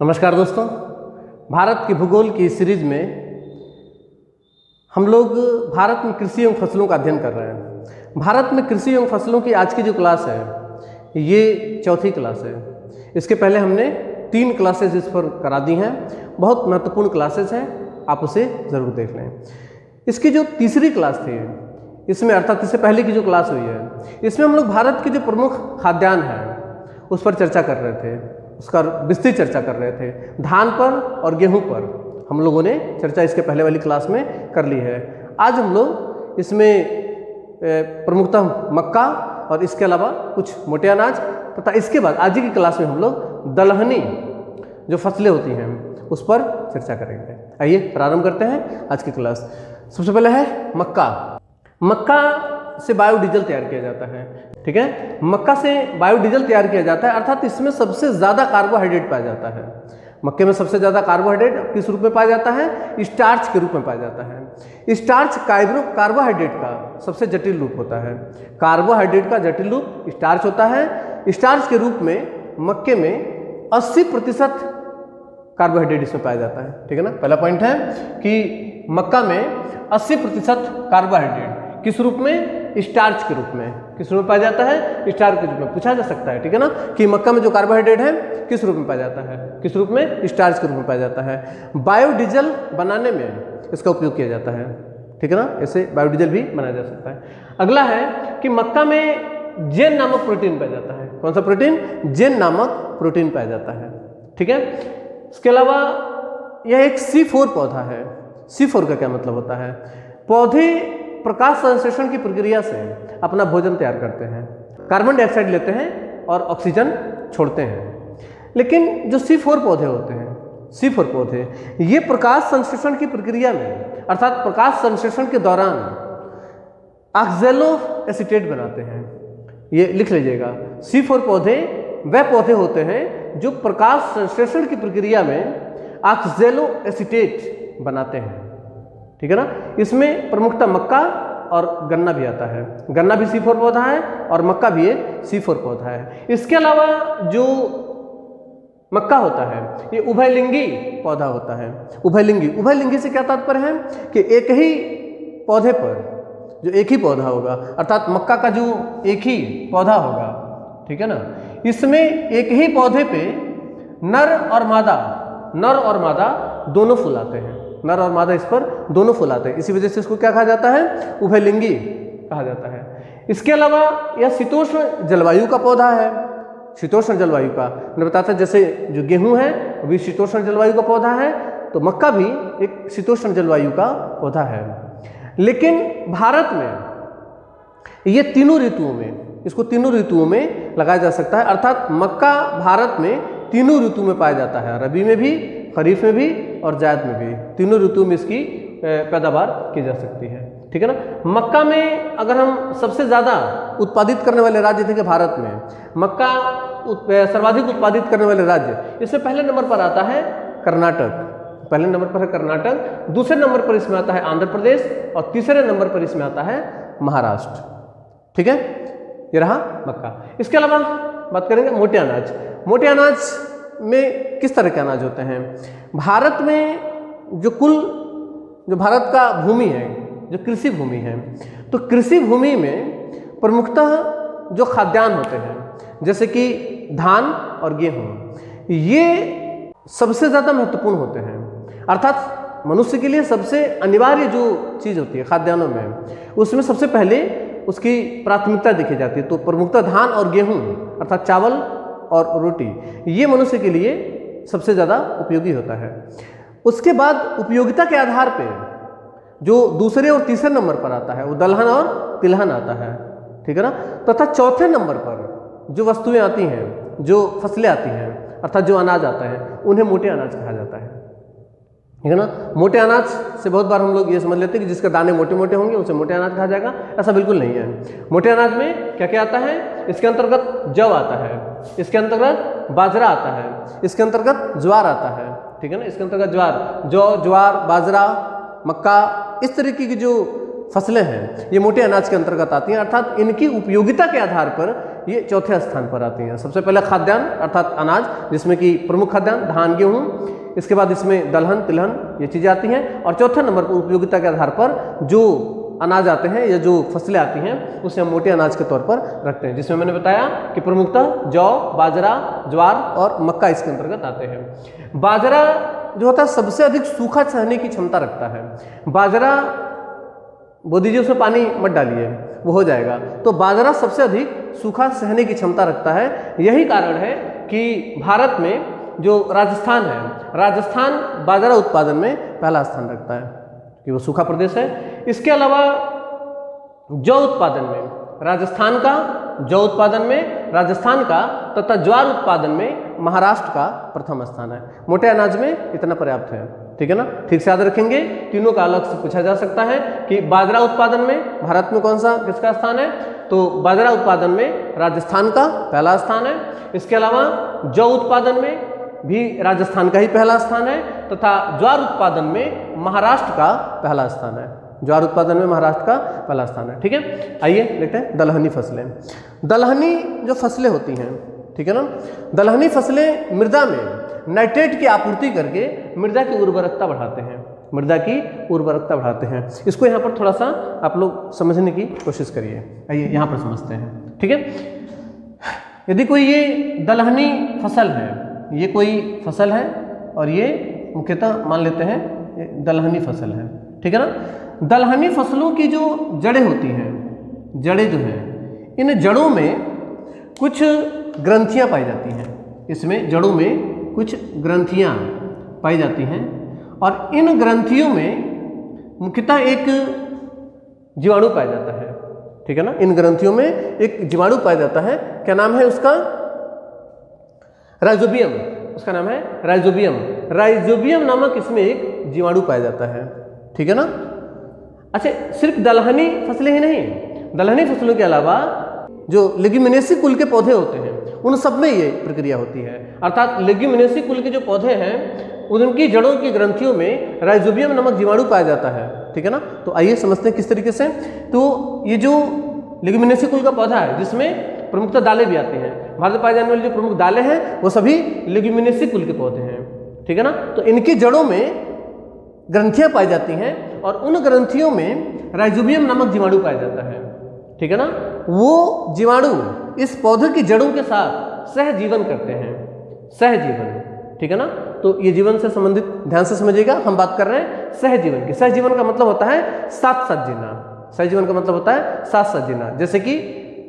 नमस्कार दोस्तों, भारत के भूगोल की सीरीज में हम लोग भारत में कृषि एवं फसलों का अध्ययन कर रहे हैं। भारत में कृषि एवं फसलों की आज की जो क्लास है ये चौथी क्लास है। इसके पहले हमने 3 क्लासेज इस पर करा दी हैं। बहुत महत्वपूर्ण क्लासेज हैं, आप उसे ज़रूर देख लें। इसकी जो तीसरी क्लास थी इसमें, अर्थात इससे पहले की जो क्लास हुई है, इसमें हम लोग भारत के जो प्रमुख खाद्यान्न हैं उस पर चर्चा कर रहे थे, उसका विस्तृत चर्चा कर रहे थे। धान पर और गेहूं पर हम लोगों ने चर्चा इसके पहले वाली क्लास में कर ली है। आज हम लोग इसमें प्रमुखतः मक्का और इसके अलावा कुछ मोटे अनाज तथा इसके बाद आज की क्लास में हम लोग दलहनी जो फसलें होती हैं उस पर चर्चा करेंगे। आइए प्रारंभ करते हैं आज की क्लास। सबसे पहले है मक्का। मक्का से बायोडीजल तैयार किया जाता है, ठीक है। मक्का से बायोडीजल तैयार किया जाता है, अर्थात इसमें सबसे ज़्यादा कार्बोहाइड्रेट पाया जाता है। मक्के में सबसे ज़्यादा कार्बोहाइड्रेट किस रूप में पाया जाता है? स्टार्च के रूप में पाया जाता है। स्टार्च कार्बोहाइड्रेट का सबसे जटिल रूप होता है। कार्बोहाइड्रेट का जटिल रूप स्टार्च होता है। स्टार्च के रूप में मक्के में 80% कार्बोहाइड्रेट इसमें पाया जाता है, ठीक है ना। पहला पॉइंट है कि मक्का में 80% कार्बोहाइड्रेट किस रूप में? स्टार्च के रूप में। किस रूप में पाया जाता है? स्टार्च के रूप में। पूछा जा सकता है, ठीक है ना, कि मक्का में जो कार्बोहाइड्रेट है किस रूप में पाया जाता है? किस रूप में? स्टार्च के रूप में पाया जाता है। बायोडीजल बनाने में इसका उपयोग किया जाता है, ठीक है ना। ऐसे बायोडीजल भी बनाया जा सकता है। अगला है कि मक्का में जेन नामक प्रोटीन पाया जाता है। कौन सा प्रोटीन? जेन नामक प्रोटीन पाया जाता है, ठीक है। इसके अलावा यह एक C4 पौधा है। C4 का क्या मतलब होता है? पौधे प्रकाश संश्लेषण की प्रक्रिया से अपना भोजन तैयार करते हैं, कार्बन डाइऑक्साइड लेते हैं और ऑक्सीजन छोड़ते हैं। लेकिन जो C4 पौधे होते हैं, C4 पौधे, ये प्रकाश संश्लेषण की प्रक्रिया में, अर्थात प्रकाश संश्लेषण के दौरान ऑक्सैलो एसीटेट बनाते हैं। ये लिख लीजिएगा, C4 पौधे वह पौधे होते हैं जो प्रकाश संश्लेषण की प्रक्रिया में ऑक्सैलो एसीटेट बनाते हैं, ठीक है ना। इसमें प्रमुखतः मक्का और गन्ना भी आता है। गन्ना भी C4 पौधा है और मक्का भी एक C4 पौधा है। इसके अलावा जो मक्का होता है ये उभयलिंगी पौधा होता है। उभयलिंगी से क्या तात्पर्य है कि एक ही पौधे पर जो एक ही पौधा होगा, अर्थात मक्का का जो एक ही पौधा होगा, ठीक है ना, इसमें एक ही पौधे पे नर और मादा दोनों फूल आते हैं। नर और मादा इस पर दोनों फूल आते हैं, इसी वजह से इसको क्या कहा जाता है? उभयलिंगी कहा जाता है। इसके अलावा यह शीतोष्ण जलवायु का पौधा है। शीतोष्ण जलवायु का मैंने बताया था, जैसे जो गेहूं है वो भी शीतोष्ण जलवायु का पौधा है, तो मक्का भी एक शीतोष्ण जलवायु का पौधा है। लेकिन भारत में ये तीनों ऋतुओं में, इसको तीनों ऋतुओं में लगाया जा सकता है, अर्थात मक्का भारत में तीनों ऋतु में पाया जाता है, रबी में भी, खरीफ में भी और जायद में भी। तीनों ऋतुओं में इसकी पैदावार की जा सकती है, ठीक है ना। मक्का में अगर हम सबसे ज़्यादा उत्पादित करने वाले राज्य थे कि भारत में मक्का सर्वाधिक उत्पादित करने वाले राज्य, इसमें पहले नंबर पर आता है कर्नाटक। पहले नंबर पर है कर्नाटक, दूसरे नंबर पर इसमें आता है आंध्र प्रदेश और तीसरे नंबर पर इसमें आता है महाराष्ट्र, ठीक है। ये रहा मक्का। इसके अलावा बात करेंगे मोटे अनाज। मोटे अनाज में किस तरह के अनाज होते हैं? भारत में जो भारत का भूमि है, जो कृषि भूमि है, तो कृषि भूमि में प्रमुखतः जो खाद्यान्न होते हैं जैसे कि धान और गेहूं, ये सबसे ज़्यादा महत्वपूर्ण होते हैं। अर्थात मनुष्य के लिए सबसे अनिवार्य जो चीज़ होती है खाद्यान्नों में, उसमें सबसे पहले उसकी प्राथमिकता देखी जाती है। तो प्रमुखतः धान और गेहूं, अर्थात चावल और रोटी, ये मनुष्य के लिए सबसे ज़्यादा उपयोगी होता है। उसके बाद उपयोगिता के आधार पे जो दूसरे और तीसरे नंबर पर आता है वो दलहन और तिलहन आता है, ठीक है ना। तथा चौथे नंबर पर जो वस्तुएं आती हैं, जो फसलें आती हैं, अर्थात जो अनाज आता है, उन्हें मोटे अनाज कहा जाता है, ठीक है ना। मोटे अनाज से बहुत बार हम लोग ये समझ लेते हैं कि जिसके दाने मोटे मोटे होंगे उसे मोटे अनाज कहा जाएगा। ऐसा बिल्कुल नहीं है। मोटे अनाज में क्या क्या आता है? इसके अंतर्गत जव आता है, इसके अंतर्गत बाजरा आता है, इसके अंतर्गत ज्वार आता है, ठीक है ना। इसके अंतर्गत ज्वार, बाजरा, मक्का, इस तरीके की जो फसलें हैं ये मोटे अनाज के अंतर्गत आती हैं। अर्थात इनकी उपयोगिता के आधार पर ये चौथे स्थान पर आती हैं। सबसे पहले खाद्यान्न अर्थात अनाज, जिसमें कि प्रमुख खाद्यान्न धान गेहूँ, इसके बाद इसमें दलहन तिलहन ये चीज़ें आती हैं, और चौथे नंबर पर उपयोगिता के आधार पर जो अनाज आते हैं या जो फसलें आती हैं उसे हम मोटे अनाज के तौर पर रखते हैं, जिसमें मैंने बताया कि प्रमुखतः जौ, बाजरा, ज्वार और मक्का इसके अंतर्गत आते हैं। बाजरा जो होता है सबसे अधिक सूखा सहने की क्षमता रखता है। बाजरा बो दीजिए, उसमें पानी मत डालिए, वो हो जाएगा। तो बाजरा सबसे अधिक सूखा सहने की क्षमता रखता है। यही कारण है कि भारत में जो राजस्थान है, राजस्थान बाजरा उत्पादन में पहला स्थान रखता है कि वो सूखा प्रदेश है। इसके अलावा जौ उत्पादन में राजस्थान का, जौ उत्पादन में राजस्थान का तथा ज्वार उत्पादन में महाराष्ट्र का प्रथम स्थान है। मोटे अनाज में इतना पर्याप्त है, ठीक है ना। ठीक से याद रखेंगे, तीनों का अलग से पूछा जा सकता है कि बाजरा उत्पादन में भारत में कौन सा किसका स्थान है, तो बाजरा उत्पादन में राजस्थान का पहला स्थान है। इसके अलावा जौ उत्पादन में भी राजस्थान का ही पहला स्थान है तथा ज्वार उत्पादन में महाराष्ट्र का पहला स्थान है। ज्वार उत्पादन में महाराष्ट्र का पहला स्थान है, ठीक है। आइए देखते हैं दलहनी फसलें। दलहनी जो फसलें होती हैं, ठीक है ना, दलहनी फसलें मृदा में नाइट्रेट की आपूर्ति करके मृदा की उर्वरकता बढ़ाते हैं, मृदा की उर्वरकता बढ़ाते हैं। इसको यहाँ पर थोड़ा सा आप लोग समझने की कोशिश करिए। आइए यहाँ पर समझते हैं, ठीक है। यदि कोई ये दलहनी फसल है, ये कोई फसल है और ये मुख्यतः मान लेते हैं दलहनी फसल है, ठीक है ना। दलहनी फसलों की जो जड़ें होती हैं, जड़ें जो हैं, इन जड़ों में कुछ ग्रंथियां पाई जाती हैं। इसमें जड़ों में कुछ ग्रंथियां पाई जाती हैं और इन ग्रंथियों में मुख्यतः एक जीवाणु पाया जाता है, ठीक है ना। इन ग्रंथियों में एक जीवाणु पाया जाता है। क्या नाम है उसका? राइजोबियम। उसका नाम है राइजोबियम। राइजोबियम नामक इसमें एक जीवाणु पाया जाता है, ठीक है ना। अच्छा, सिर्फ दलहनी फसलें ही नहीं, दलहनी फसलों के अलावा जो लेग्यूमिनेसी कुल के पौधे होते हैं उन सब में ये प्रक्रिया होती है। अर्थात लेग्यूमिनेसी कुल के जो पौधे हैं उनकी जड़ों की ग्रंथियों में राइजोबियम नामक जीवाणु पाया जाता है, ठीक है ना। तो आइए समझते हैं किस तरीके से। तो ये जो लेग्यूमिनेसी कुल का पौधा है जिसमें प्रमुखतः दालें भी आती हैं, भारत में पाए जाने वाली जो प्रमुख दालें हैं वो सभी लेग्यूमिनेसी कुल के पौधे हैं, ठीक है ना। तो इनकी जड़ों में ग्रंथियां पाई जाती हैं और उन ग्रंथियों में राइजोबियम नामक जीवाणु पाया जाता है, ठीक है ना। वो जीवाणु इस पौधे की जड़ों के साथ सहजीवन करते हैं, सहजीवन, ठीक है ना। तो ये जीवन से संबंधित ध्यान से समझिएगा, हम बात कर रहे हैं सहजीवन की। सहजीवन का मतलब होता है साथ साथ जीना। सहजीवन का मतलब होता है साथ साथ जीना। जैसे कि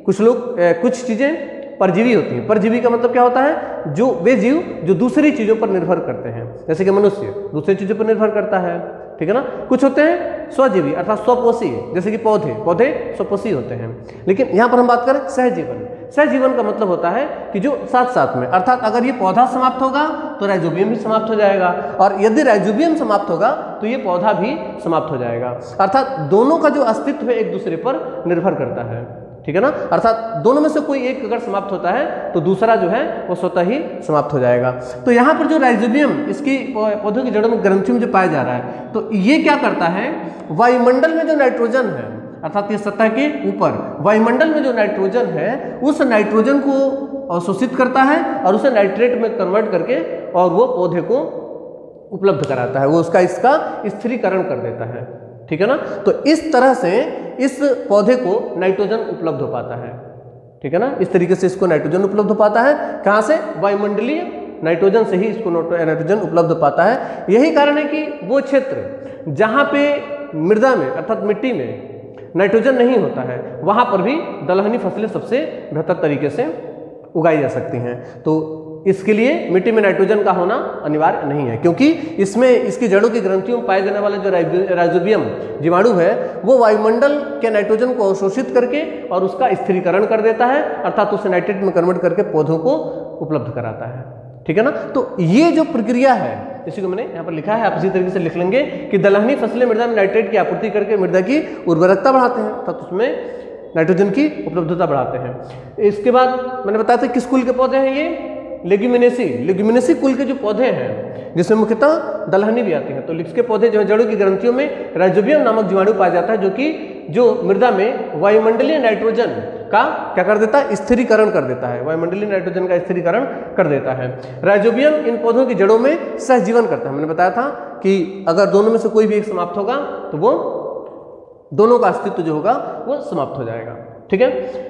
कुछ लोग कुछ चीजें परजीवी होती हैं। परजीवी का मतलब क्या होता है? जो वे जीव जो दूसरी चीजों पर निर्भर करते हैं, जैसे कि मनुष्य दूसरी चीजों पर निर्भर करता है, ठीक है ना। कुछ होते हैं स्वजीवी अर्थात स्वपोषी, जैसे कि पौधे स्वपोषी होते हैं। लेकिन यहाँ पर हम बात करें सहजीवन। सहजीवन का मतलब होता है कि जो साथ साथ में, अर्थात अगर ये पौधा समाप्त होगा तो राइजोबियम भी समाप्त हो जाएगा, और यदि राइजोबियम समाप्त होगा तो ये पौधा भी समाप्त हो जाएगा। अर्थात दोनों का जो अस्तित्व है एक दूसरे पर निर्भर करता है, ठीक है ना। अर्थात दोनों में से कोई एक अगर समाप्त होता है तो दूसरा जो है वो स्वतः ही समाप्त हो जाएगा। तो यहाँ पर जो राइजोबियम इसकी पौधों की जड़ों में ग्रंथियों में जो पाया जा रहा है, तो ये क्या करता है, वायुमंडल में जो नाइट्रोजन है, अर्थात ये सतह के ऊपर वायुमंडल में जो नाइट्रोजन है उस नाइट्रोजन को अवशोषित करता है और उसे नाइट्रेट में कन्वर्ट करके और वो पौधे को उपलब्ध कराता है, वो उसका इसका स्थिरीकरण कर देता है, ठीक है ना। तो इस तरह से इस पौधे को नाइट्रोजन उपलब्ध हो पाता है, ठीक है ना। इस तरीके से इसको नाइट्रोजन उपलब्ध हो पाता है। कहाँ से? वायुमंडलीय नाइट्रोजन से ही इसको नाइट्रोजन उपलब्ध हो पाता है। यही कारण है कि वो क्षेत्र जहाँ पे मृदा में अर्थात मिट्टी में नाइट्रोजन नहीं होता है वहाँ पर भी दलहनी फसलें सबसे बेहतर तरीके से उगाई जा सकती हैं। तो इसके लिए मिट्टी में नाइट्रोजन का होना अनिवार्य नहीं है, क्योंकि इसमें इसकी जड़ों की ग्रंथियों में पाए जाने वाले जो राइजोबियम जीवाणु है वो वायुमंडल के नाइट्रोजन को अवशोषित करके और उसका स्थिरीकरण कर देता है, अर्थात उसे नाइट्रेट में कन्वर्ट करके पौधों को उपलब्ध कराता है, ठीक है ना। तो ये जो प्रक्रिया है इसी को मैंने यहाँ पर लिखा है, आप इसी तरीके से लिख लेंगे कि दलहनी फसलें मृदा में नाइट्रेट की आपूर्ति करके मृदा की उर्वरकता बढ़ाते हैं, अर्थात उसमें नाइट्रोजन की उपलब्धता बढ़ाते हैं। इसके बाद मैंने बताया था किस कुल के पौधे हैं, ये लेग्यूमिनेसी कुल के जो पौधे हैं जिसमें मुख्यतः दलहनी भी आती है। तो इसके पौधे जो है जड़ों की ग्रंथियों में राइजोबियम नामक जीवाणु पाया जाता है जो कि जो मृदा में वायुमंडलीय नाइट्रोजन का क्या कर देता है, स्थिरीकरण कर देता है, वायुमंडलीय नाइट्रोजन का स्थिरीकरण कर देता है। राइजोबियम इन पौधों की जड़ों में सहजीवन करता है। मैंने बताया था कि अगर दोनों में से कोई भी एक समाप्त होगा तो वो दोनों का अस्तित्व जो होगा वो समाप्त हो जाएगा। ठीक है।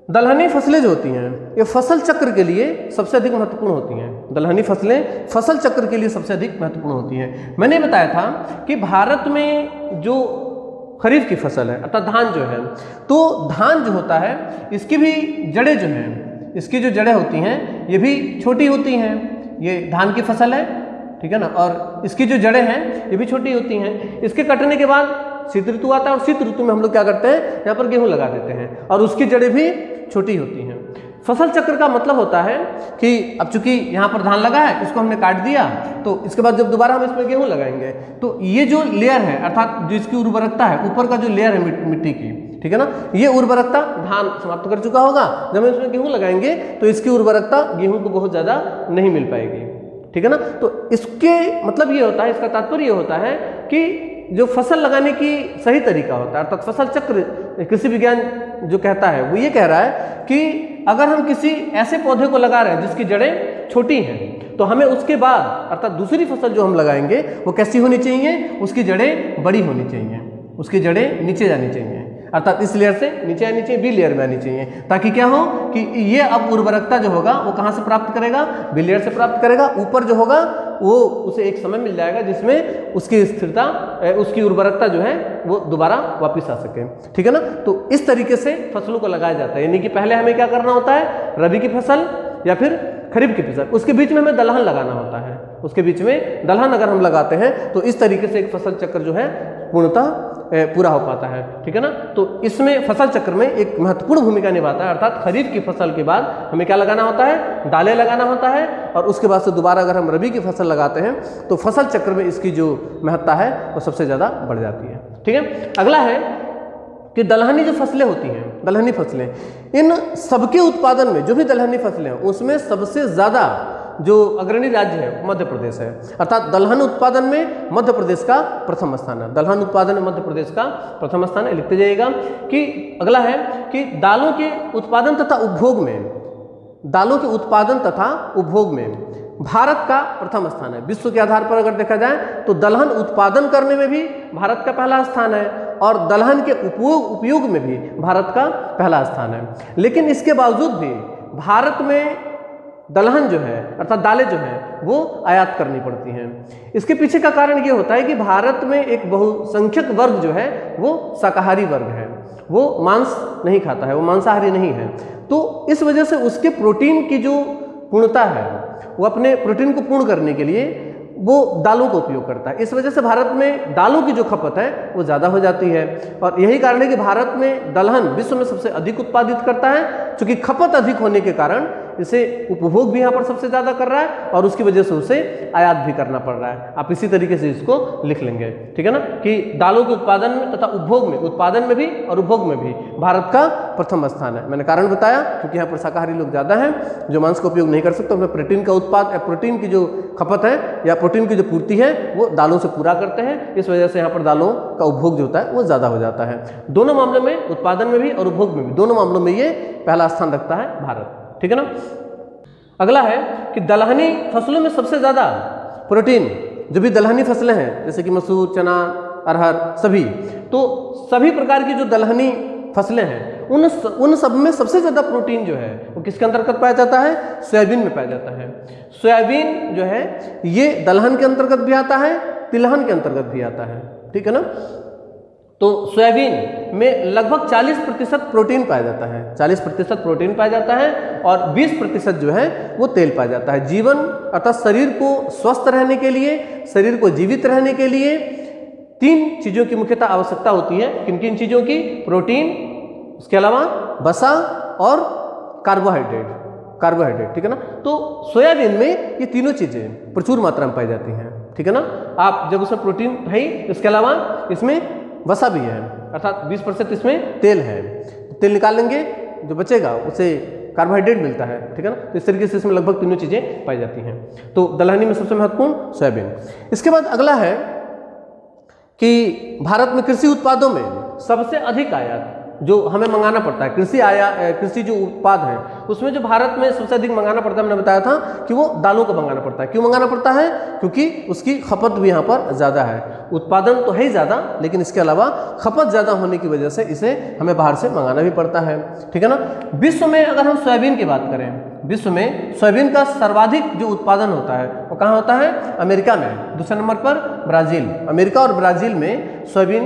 दलहनी फसलें जो होती हैं ये फसल चक्र के लिए सबसे अधिक महत्वपूर्ण होती हैं। दलहनी फसलें फसल चक्र के लिए सबसे अधिक महत्वपूर्ण होती हैं। मैंने बताया था कि भारत में जो खरीफ की फसल है अर्थात धान जो है, तो धान जो होता है इसकी भी जड़ें जो हैं, इसकी जो जड़ें होती हैं ये भी छोटी होती हैं। ये धान की फसल है, ठीक है ना, और इसकी जो जड़ें हैं ये भी छोटी होती हैं। इसके कटने के बाद शीत ऋतु आता है और शीत ऋतु में हम लोग क्या करते हैं, यहाँ पर गेहूं लगा देते हैं और उसकी जड़ें भी छोटी होती हैं। फसल चक्र का मतलब होता है कि अब चूंकि यहाँ पर धान लगा है, इसको हमने काट दिया, तो इसके बाद जब दोबारा हम इसमें गेहूं लगाएंगे तो ये जो लेयर है अर्थात जो इसकी उर्वरकता है, ऊपर का जो लेयर है मिट्टी की, ठीक है ना, ये उर्वरकता धान समाप्त कर चुका होगा। जब हम इसमें गेहूं लगाएंगे तो इसकी उर्वरकता गेहूं को बहुत ज़्यादा नहीं मिल पाएगी, ठीक है ना। तो इसके मतलब ये होता है, इसका तात्पर्य ये होता है कि जो फसल लगाने की सही तरीका होता है अर्थात फसल चक्र कृषि विज्ञान जो कहता है वो ये कह रहा है कि अगर हम किसी ऐसे पौधे को लगा रहे हैं जिसकी जड़ें छोटी हैं तो हमें उसके बाद अर्थात दूसरी फसल जो हम लगाएंगे वो कैसी होनी चाहिए, उसकी जड़ें बड़ी होनी चाहिए, उसकी जड़ें नीचे जानी चाहिए अर्थात इस लेयर से नीचे आनी चाहिए, बी लेयर में आनी चाहिए, ताकि क्या हो कि ये अब उर्वरकता जो होगा वो कहाँ से प्राप्त करेगा, बी लेयर से प्राप्त करेगा। ऊपर जो होगा वो उसे एक समय मिल जाएगा जिसमें उसकी स्थिरता, उसकी उर्वरकता जो है वो दोबारा वापस आ सके, ठीक है ना। तो इस तरीके से फसलों को लगाया जाता है, यानी कि पहले हमें क्या करना होता है, रबी की फसल या फिर खरीफ की फसल, उसके बीच में हमें दलहन लगाना होता है, उसके बीच में दलहन अगर हम लगाते हैं तो इस तरीके से एक फसल चक्र जो है पूर्णतः पूरा हो पाता है, ठीक है ना। तो इसमें फसल चक्र में एक महत्वपूर्ण भूमिका निभाता है अर्थात खरीफ की फसल के बाद हमें क्या लगाना होता है, दालें लगाना होता है और उसके बाद से दोबारा अगर हम रबी की फसल लगाते हैं तो फसल चक्र में इसकी जो महत्ता है वो सबसे ज़्यादा बढ़ जाती है, ठीक है। अगला है कि दलहनी जो फसलें होती हैं, दलहनी फसलें, इन सबके उत्पादन में जो भी दलहनी फसलें हैं उसमें सबसे ज़्यादा जो अग्रणी राज्य है मध्य प्रदेश है अर्थात दलहन उत्पादन में मध्य प्रदेश का प्रथम स्थान है। दलहन उत्पादन में मध्य प्रदेश का प्रथम स्थान है, लिखते जाइएगा। कि अगला है कि दालों के उत्पादन तथा उपभोग में, दालों के उत्पादन तथा उपभोग में भारत का प्रथम स्थान है। विश्व के आधार पर अगर देखा जाए तो दलहन उत्पादन करने में भी भारत का पहला स्थान है और दलहन के उपयोग में भी भारत का पहला स्थान है। लेकिन इसके बावजूद भी भारत में दलहन जो है अर्थात दालें जो हैं वो आयात करनी पड़ती हैं। इसके पीछे का कारण ये होता है कि भारत में एक बहुसंख्यक वर्ग जो है वो शाकाहारी वर्ग है, वो मांस नहीं खाता है, वो मांसाहारी नहीं है। तो इस वजह से उसके प्रोटीन की जो पूर्णता है वो अपने प्रोटीन को पूर्ण करने के लिए वो दालों का उपयोग करता है। इस वजह से भारत में दालों की जो खपत है वो ज़्यादा हो जाती है और यही कारण है कि भारत में दलहन विश्व में सबसे अधिक उत्पादित करता है। क्योंकि खपत अधिक होने के कारण इसे उपभोग भी यहाँ पर सबसे ज़्यादा कर रहा है और उसकी वजह से उसे आयात भी करना पड़ रहा है। आप इसी तरीके से इसको लिख लेंगे, ठीक है ना, कि दालों के उत्पादन में तथा उपभोग में, उत्पादन में भी और उपभोग में भी भारत का प्रथम स्थान है। मैंने कारण बताया क्योंकि यहाँ पर शाकाहारी लोग ज़्यादा हैं जो मांस का उपयोग नहीं कर सकते, उनमें प्रोटीन का उत्पाद, प्रोटीन की जो खपत है या प्रोटीन की जो पूर्ति है वो दालों से पूरा करते हैं। इस वजह से यहाँ पर दालों का उपभोग जो होता है वो ज़्यादा हो जाता है। दोनों मामलों में, उत्पादन में भी और उपभोग में भी, दोनों मामलों में ये पहला स्थान रखता है भारत, ठीक है ना। अगला है कि दलहनी फसलों में सबसे ज़्यादा प्रोटीन, जो भी दलहनी फसलें हैं जैसे कि मसूर, चना, अरहर, सभी, तो सभी प्रकार की जो दलहनी फसलें हैं उन सब में सबसे ज़्यादा प्रोटीन जो है वो किसके अंतर्गत पाया जाता है, सोयाबीन में पाया जाता है। सोयाबीन जो है ये दलहन के अंतर्गत भी आता है, तिलहन के अंतर्गत भी आता है, ठीक है ना। तो सोयाबीन में लगभग 40% प्रोटीन पाया जाता है, 40% प्रोटीन पाया जाता है और 20% जो है वो तेल पाया जाता है। जीवन अर्थात शरीर को स्वस्थ रहने के लिए, शरीर को जीवित रहने के लिए 3 चीज़ों की मुख्यतः आवश्यकता होती है। किन किन चीज़ों की? प्रोटीन, उसके अलावा वसा और कार्बोहाइड्रेट, ठीक है ना। तो सोयाबीन में ये तीनों चीज़ें प्रचुर मात्रा में पाई जाती हैं, ठीक है ना। आप जब उसमें प्रोटीन है, इसके अलावा इसमें वसा भी है अर्थात 20% इसमें तेल है। तेल निकाल लेंगे, जो बचेगा उसे कार्बोहाइड्रेट मिलता है, ठीक है ना। तो इस तरीके से इसमें लगभग तीनों चीज़ें पाई जाती हैं। तो दलहनी में सबसे महत्वपूर्ण सोयाबीन। इसके बाद अगला है कि भारत में कृषि उत्पादों में सबसे अधिक आयात जो हमें मंगाना पड़ता है, कृषि जो उत्पाद है उसमें जो भारत में सबसे अधिक मंगाना पड़ता है, मैंने बताया था कि वो दालों को मंगाना पड़ता है। क्यों मंगाना पड़ता है? क्योंकि उसकी खपत भी यहाँ पर ज़्यादा है। उत्पादन तो है ही ज़्यादा, लेकिन इसके अलावा खपत ज़्यादा होने की वजह से इसे हमें बाहर से मंगाना भी पड़ता है, ठीक है ना। विश्व में अगर हम सोयाबीन की बात करें, विश्व में सोयाबीन का सर्वाधिक जो उत्पादन होता है वो कहाँ होता है? अमेरिका में। दूसरे नंबर पर ब्राज़ील। अमेरिका और ब्राज़ील में सोयाबीन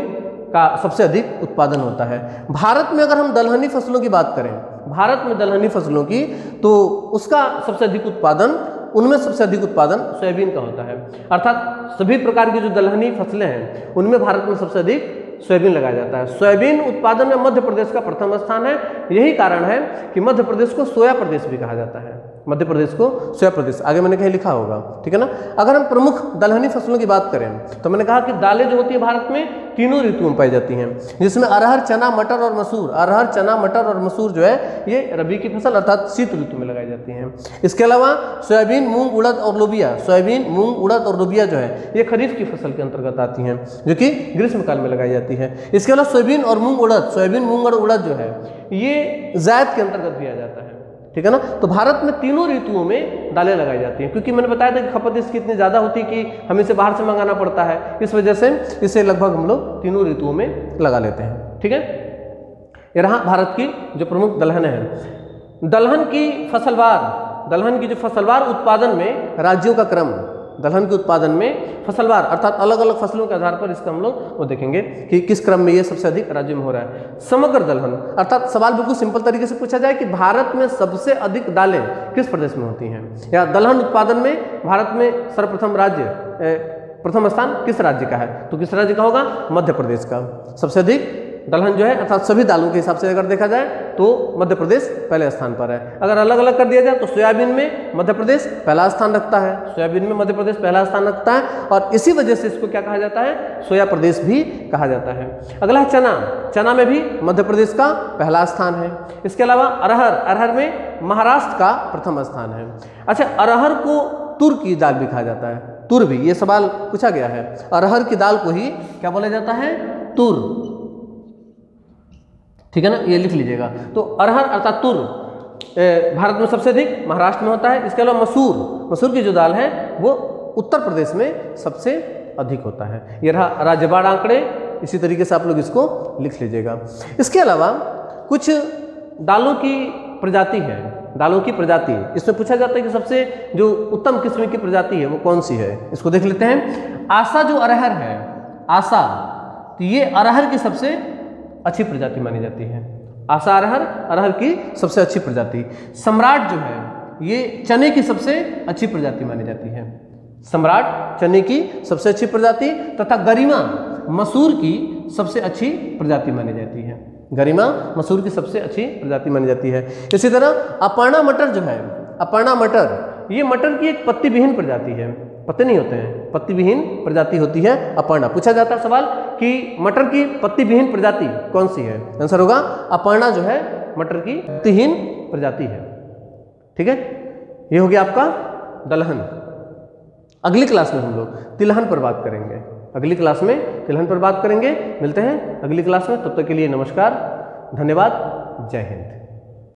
का सबसे अधिक उत्पादन होता है। भारत में अगर हम दलहनी फसलों की बात करें, भारत में दलहनी फसलों की, तो उसका सबसे अधिक उत्पादन, उनमें सबसे अधिक उत्पादन सोयाबीन का होता है। अर्थात सभी प्रकार की जो दलहनी फसलें हैं उनमें भारत में सबसे अधिक सोयाबीन लगाया जाता है। सोयाबीन उत्पादन में मध्य प्रदेश का प्रथम स्थान है। यही कारण है कि मध्य प्रदेश को सोया प्रदेश भी कहा जाता है। मध्य प्रदेश को सोया प्रदेश, आगे मैंने कहीं लिखा होगा, ठीक है ना। अगर हम प्रमुख दलहनी फसलों की बात करें तो मैंने कहा कि दालें जो होती है भारत में तीनों ऋतुओं में पाई जाती हैं, जिसमें अरहर, चना, मटर और मसूर। अरहर, चना, मटर और मसूर जो है ये रबी की फसल अर्थात शीत ऋतु में लगाई जाती हैं। इसके अलावा सोयाबीन, मूंग, उड़द और लोबिया, सोयाबीन, मूंग, उड़द और लोबिया जो है ये खरीफ की फसल के अंतर्गत आती हैं, जो कि ग्रीष्मकाल में लगाई जाती है। इसके अलावा सोयाबीन और मूंग, उड़द, सोयाबीन, मूंग और उड़द जो है ये जायद के अंतर्गत भी आ जाता है, ठीक है ना। तो भारत में तीनों ऋतुओं में दालें लगाई जाती हैं, क्योंकि मैंने बताया था कि खपत इसकी इतनी ज़्यादा होती है कि हमें इसे बाहर से मंगाना पड़ता है, इस वजह से इसे लगभग हम लोग तीनों ऋतुओं में लगा लेते हैं, ठीक है। ये रहा भारत की जो प्रमुख दलहन है। दलहन की फसलवार, दलहन की जो फसलवार उत्पादन में राज्यों का क्रम, दलहन के उत्पादन में फसलवार अर्थात अलग अलग फसलों के आधार पर इसका हम लोग वो देखेंगे कि किस क्रम में ये सबसे अधिक राज्य में हो रहा है। समग्र दलहन अर्थात सवाल बिल्कुल सिंपल तरीके से पूछा जाए कि भारत में सबसे अधिक दालें किस प्रदेश में होती हैं, या दलहन उत्पादन में भारत में सर्वप्रथम राज्य, प्रथम स्थान किस राज्य का है, तो किस राज्य का होगा? मध्य प्रदेश का। सबसे अधिक दलहन जो है अर्थात सभी दालों के हिसाब से अगर देखा जाए तो मध्य प्रदेश पहले स्थान पर है। अगर अलग अलग कर दिया जाए तो सोयाबीन में मध्य प्रदेश पहला स्थान रखता है, सोयाबीन में मध्य प्रदेश पहला स्थान रखता है, और इसी वजह से इसको क्या कहा जाता है? सोया प्रदेश भी कहा जाता है। अगला है चना। चना में भी मध्य प्रदेश का पहला स्थान है। इसके अलावा अरहर, अरहर में महाराष्ट्र का प्रथम स्थान है। अच्छा, अरहर को तुर की दाल भी कहा जाता है, तुर भी, ये सवाल पूछा गया है। अरहर की दाल को ही क्या बोला जाता है? तुर, ठीक है ना, ये लिख लीजिएगा। तो अरहर अर्थात तुर भारत में सबसे अधिक महाराष्ट्र में होता है। इसके अलावा मसूर, मसूर की जो दाल है वो उत्तर प्रदेश में सबसे अधिक होता है। ये रहा राज्यवार आंकड़े, इसी तरीके से आप लोग इसको लिख लीजिएगा। इसके अलावा कुछ दालों की प्रजाति है, दालों की प्रजाति, इसमें पूछा जाता है कि सबसे जो उत्तम किस्म की प्रजाति है वो कौन सी है, इसको देख लेते हैं। आसा जो अरहर है, आसा, तो ये अरहर की सबसे अच्छी प्रजाति मानी जाती है। आसा अरहर, अरहर की सबसे अच्छी प्रजाति। सम्राट जो है ये चने की सबसे अच्छी प्रजाति मानी जाती है। सम्राट चने की सबसे अच्छी प्रजाति, तथा गरिमा मसूर की सबसे अच्छी प्रजाति मानी जाती है। गरिमा मसूर की सबसे अच्छी प्रजाति मानी जाती है। इसी तरह अपर्णा मटर जो है, अपर्णा मटर, ये मटर की एक पत्ती विहीन प्रजाति है, पत्ते नहीं होते हैं, पत्ती विहीन प्रजाति होती है अपर्णा। पूछा जाता है सवाल कि मटर की पत्ती विहीन प्रजाति कौन सी है, आंसर होगा अपर्णा जो है मटर की पत्तीहीन प्रजाति है, ठीक है। ये हो गया आपका दलहन। अगली क्लास में हम लोग तिलहन पर बात करेंगे, अगली क्लास में तिलहन पर बात करेंगे। मिलते हैं अगली क्लास में, तब तक के लिए नमस्कार, धन्यवाद, जय हिंद।